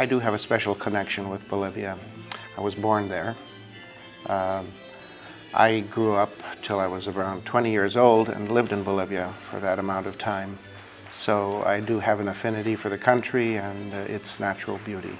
I do have a special connection with Bolivia. I was born there. I grew up till I was around 20 years old and lived in Bolivia for that amount of time. So I do have an affinity for the country and its natural beauty.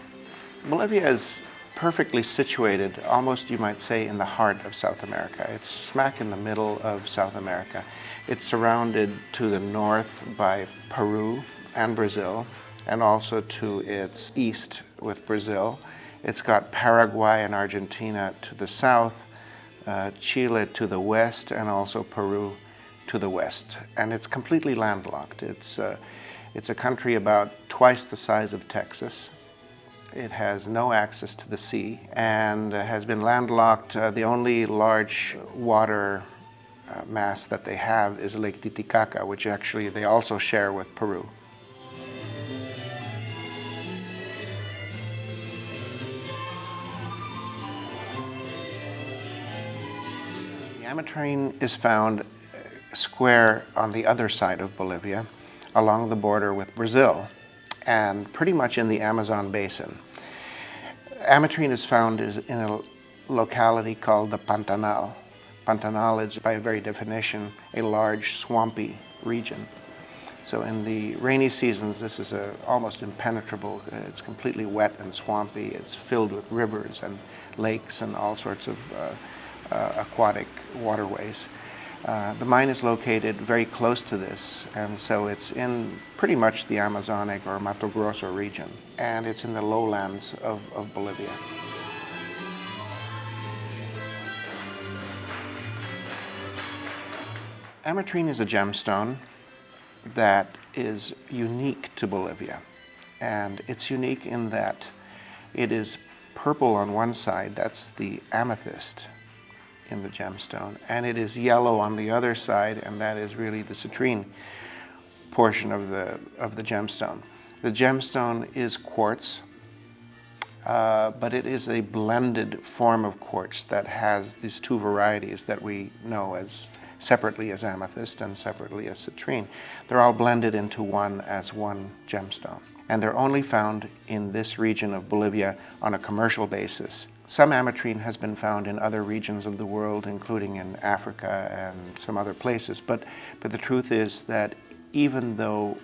Bolivia is perfectly situated, almost you might say, in the heart of South America. It's smack in the middle of South America. It's surrounded to the north by Peru and Brazil, and also to its east with Brazil. It's got Paraguay and Argentina to the south, Chile to the west, and also Peru to the west. And it's completely landlocked. It's a country about twice the size of Texas. It has no access to the sea and has been landlocked. The only large water mass that they have is Lake Titicaca, which actually they also share with Peru. The ametrine is found square on the other side of Bolivia, along the border with Brazil, and pretty much in the Amazon basin. Ametrine is found in a locality called the Pantanal. Pantanal is, by very definition, a large swampy region. So in the rainy seasons, this is almost impenetrable. It's completely wet and swampy. It's filled with rivers and lakes and all sorts of aquatic waterways. The mine is located very close to this, and so it's in pretty much the Amazonic or Mato Grosso region, and it's in the lowlands of Bolivia. Ametrine is a gemstone that is unique to Bolivia, and it's unique in that it is purple on one side, that's the amethyst in the gemstone, and it is yellow on the other side, and that is really the citrine portion of the gemstone. The gemstone is quartz, but it is a blended form of quartz that has these two varieties that we know as separately as amethyst and separately as citrine. They're all blended into one as one gemstone, and they're only found in this region of Bolivia on a commercial basis. Some ametrine has been found in other regions of the world, including in Africa and some other places, but the truth is that even though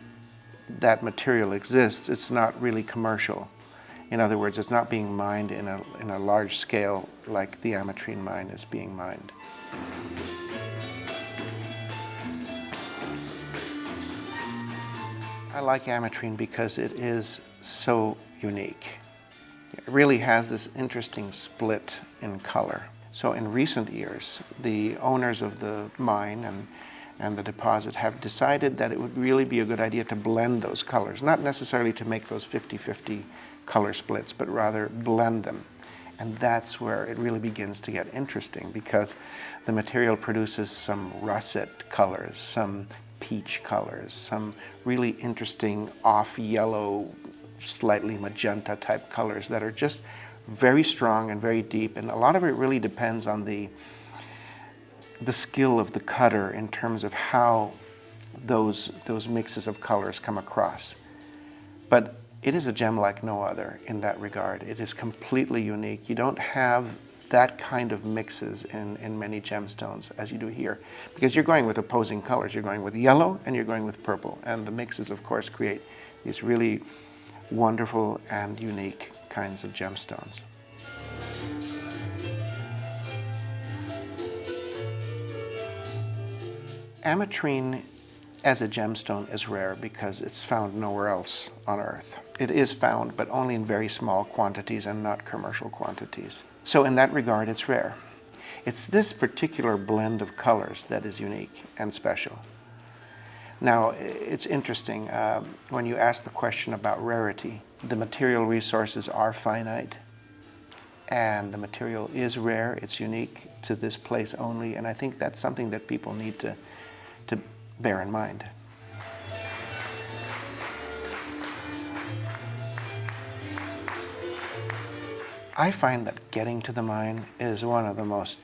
that material exists, it's not really commercial. In other words, it's not being mined in a large scale like the ametrine mine is being mined. I like ametrine because it is so unique. It really has this interesting split in color. So in recent years, the owners of the mine and the deposit have decided that it would really be a good idea to blend those colors, not necessarily to make those 50-50 color splits, but rather blend them. And that's where it really begins to get interesting, because the material produces some russet colors, some peach colors, some really interesting off-yellow, slightly magenta type colors that are just very strong and very deep, and a lot of it really depends on the skill of the cutter in terms of how those mixes of colors come across. But it is a gem like no other in that regard. It is completely unique. You don't have that kind of mixes in many gemstones as you do here, because you're going with opposing colors. You're going with yellow and you're going with purple, and the mixes of course create these really wonderful and unique kinds of gemstones. Ametrine as a gemstone is rare because it's found nowhere else on Earth. It is found, but only in very small quantities and not commercial quantities. So in that regard, it's rare. It's this particular blend of colors that is unique and special. Now, it's interesting, when you ask the question about rarity, the material resources are finite, and the material is rare. It's unique to this place only, and I think that's something that people need to bear in mind. I find that getting to the mine is one of the most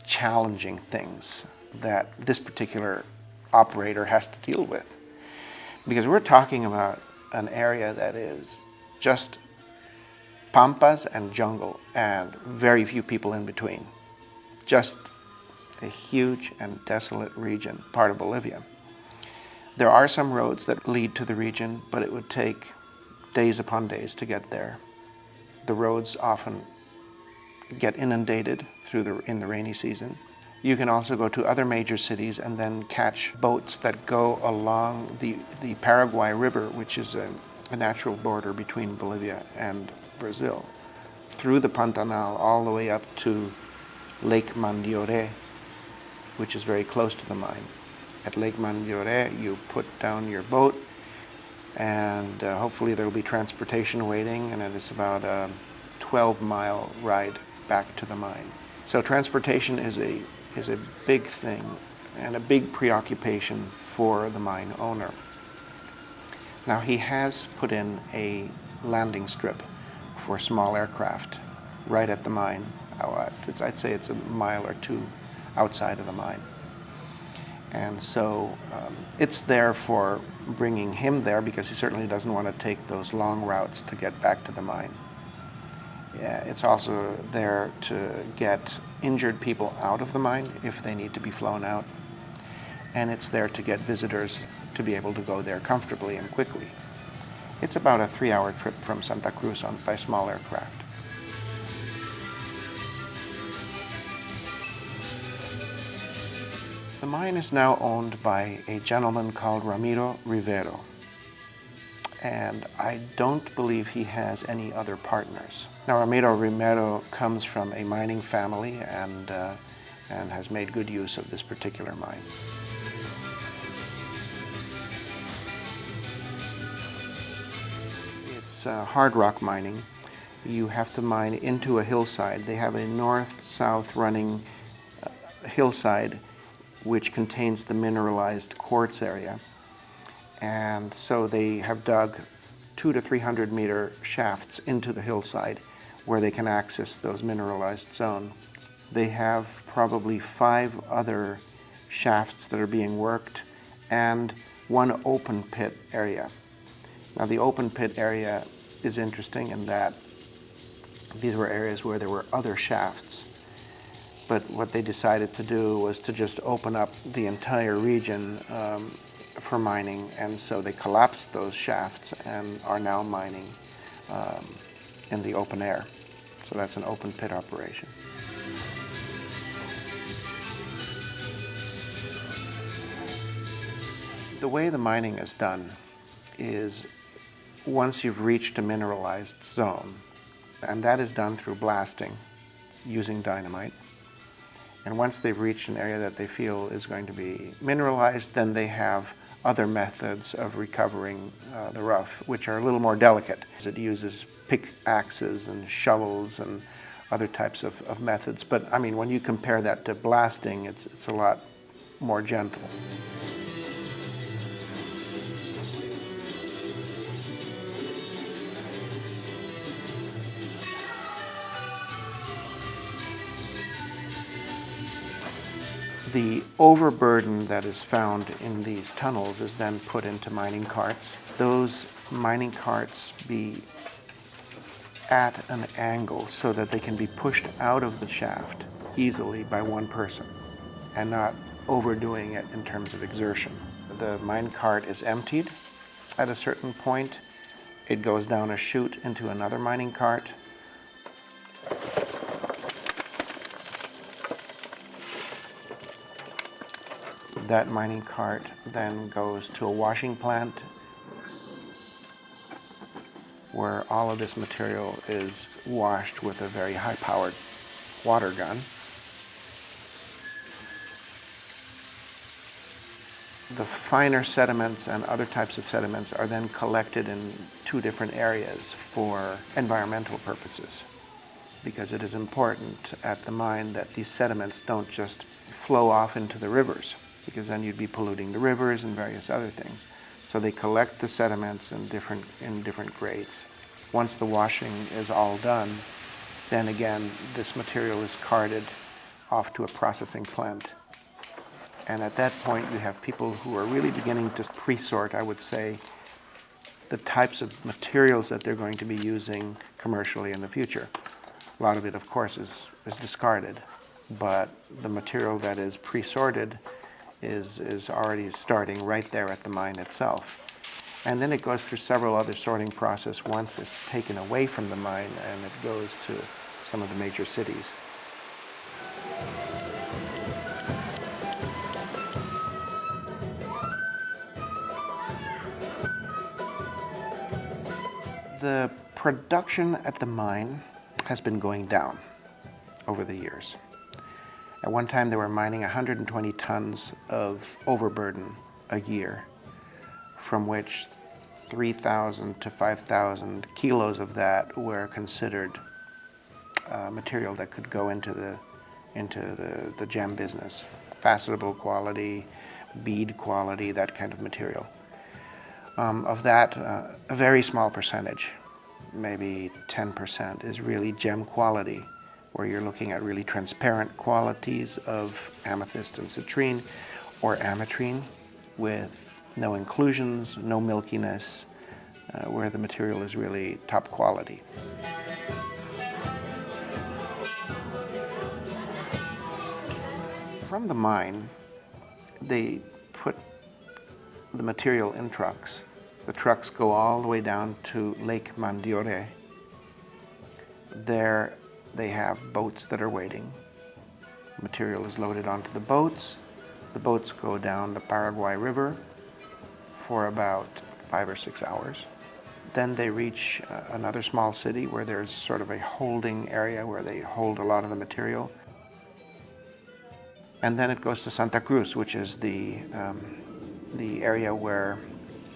challenging things that this particular operator has to deal with, because we're talking about an area that is just pampas and jungle, and very few people in between. Just a huge and desolate region, part of Bolivia. There are some roads that lead to the region, but it would take days upon days to get there. The roads often get inundated in the rainy season. You can also go to other major cities and then catch boats that go along the Paraguay River, which is a natural border between Bolivia and Brazil, through the Pantanal all the way up to Lake Mandiore, which is very close to the mine. At Lake Mandiore, you put down your boat, and hopefully there will be transportation waiting, and it is about a 12-mile ride back to the mine. So transportation is a big thing and a big preoccupation for the mine owner. Now, he has put in a landing strip for small aircraft right at the mine. I'd say it's a mile or two outside of the mine. And so it's there for bringing him there, because he certainly doesn't want to take those long routes to get back to the mine. It's also there to get injured people out of the mine if they need to be flown out. And it's there to get visitors to be able to go there comfortably and quickly. It's about a 3-hour trip from Santa Cruz by small aircraft. The mine is now owned by a gentleman called Ramiro Rivero, and I don't believe he has any other partners. Now, Ramiro Rivero comes from a mining family and has made good use of this particular mine. It's hard rock mining. You have to mine into a hillside. They have a north-south running hillside which contains the mineralized quartz area. And so they have dug 200 to 300 meter shafts into the hillside where they can access those mineralized zones. They have probably 5 other shafts that are being worked and 1 open pit area. Now, the open pit area is interesting in that these were areas where there were other shafts. But what they decided to do was to just open up the entire region for mining, and so they collapsed those shafts and are now mining in the open air. So that's an open pit operation. The way the mining is done is once you've reached a mineralized zone, and that is done through blasting using dynamite. And once they've reached an area that they feel is going to be mineralized, then they have other methods of recovering the rough, which are a little more delicate. It uses pickaxes and shovels and other types of methods. But I mean, when you compare that to blasting, it's a lot more gentle. The overburden that is found in these tunnels is then put into mining carts. Those mining carts be at an angle so that they can be pushed out of the shaft easily by one person and not overdoing it in terms of exertion. The mine cart is emptied at a certain point. It goes down a chute into another mining cart. That mining cart then goes to a washing plant where all of this material is washed with a very high-powered water gun. The finer sediments and other types of sediments are then collected in 2 different areas for environmental purposes, because it is important at the mine that these sediments don't just flow off into the rivers, because then you'd be polluting the rivers and various other things. So they collect the sediments in different grades. Once the washing is all done, then again, this material is carted off to a processing plant. And at that point, you have people who are really beginning to pre-sort, I would say, the types of materials that they're going to be using commercially in the future. A lot of it, of course, is discarded, but the material that is pre-sorted is already starting right there at the mine itself. And then it goes through several other sorting processes once it's taken away from the mine and it goes to some of the major cities. The production at the mine has been going down over the years. At one time they were mining 120 tons of overburden a year, from which 3,000 to 5,000 kilos of that were considered material that could go into the gem business. Facetable quality, bead quality, that kind of material. Of that, a very small percentage, maybe 10%, is really gem quality, where you're looking at really transparent qualities of amethyst and citrine, or ametrine, with no inclusions, no milkiness, where the material is really top quality. From the mine, they put the material in trucks. The trucks go all the way down to Lake Mandiore. There they have boats that are waiting. Material is loaded onto the boats. The boats go down the Paraguay River for about 5 or 6 hours. Then they reach another small city where there's sort of a holding area where they hold a lot of the material. And then it goes to Santa Cruz, which is the area where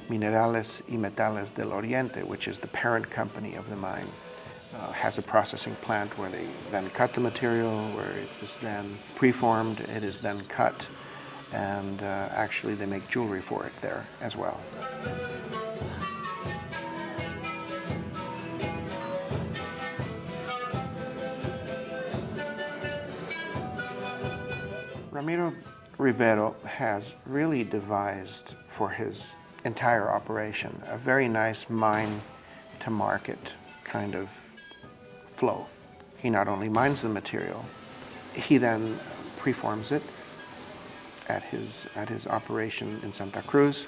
Minerales y Metales del Oriente, which is the parent company of the mine, has a processing plant where they then cut the material, where it is then preformed, it is then cut, and actually they make jewelry for it there as well. Ramiro Rivero has really devised for his entire operation a very nice mine to market kind of flow. He not only mines the material, he then preforms it at his operation in Santa Cruz.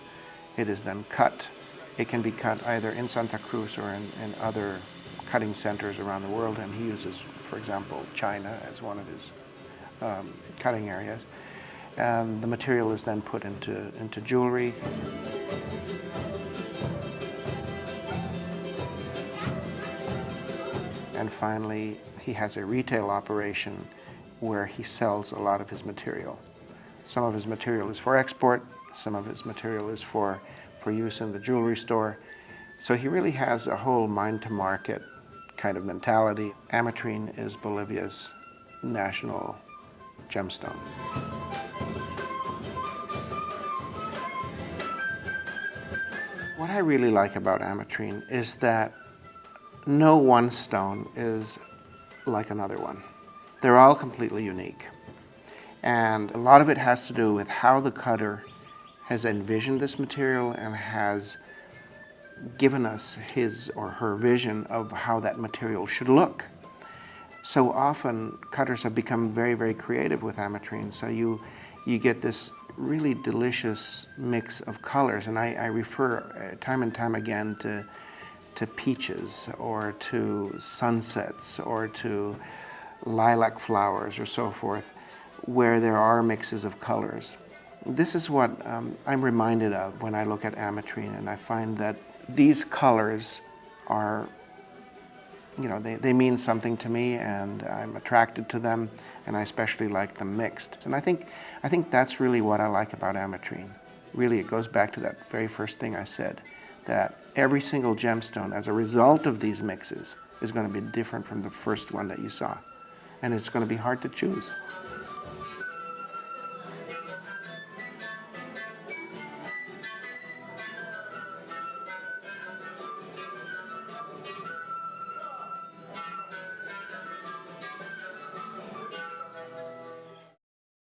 It is then cut. It can be cut either in Santa Cruz or in other cutting centers around the world, and he uses, for example, China as one of his cutting areas. And the material is then put into jewelry. And finally, he has a retail operation where he sells a lot of his material. Some of his material is for export, some of his material is for use in the jewelry store. So he really has a whole mine-to-market kind of mentality. Ametrine is Bolivia's national gemstone. What I really like about ametrine is that no one stone is like another one. They're all completely unique. And a lot of it has to do with how the cutter has envisioned this material and has given us his or her vision of how that material should look. So often cutters have become very, very creative with ametrine. So you get this really delicious mix of colors. And I refer time and time again to peaches or to sunsets or to lilac flowers or so forth, where there are mixes of colors. This is what I'm reminded of when I look at ametrine, and I find that these colors are, they mean something to me, and I'm attracted to them, and I especially like them mixed. And I think that's really what I like about ametrine. Really, it goes back to that very first thing I said, that every single gemstone, as a result of these mixes, is going to be different from the first one that you saw. And it's going to be hard to choose.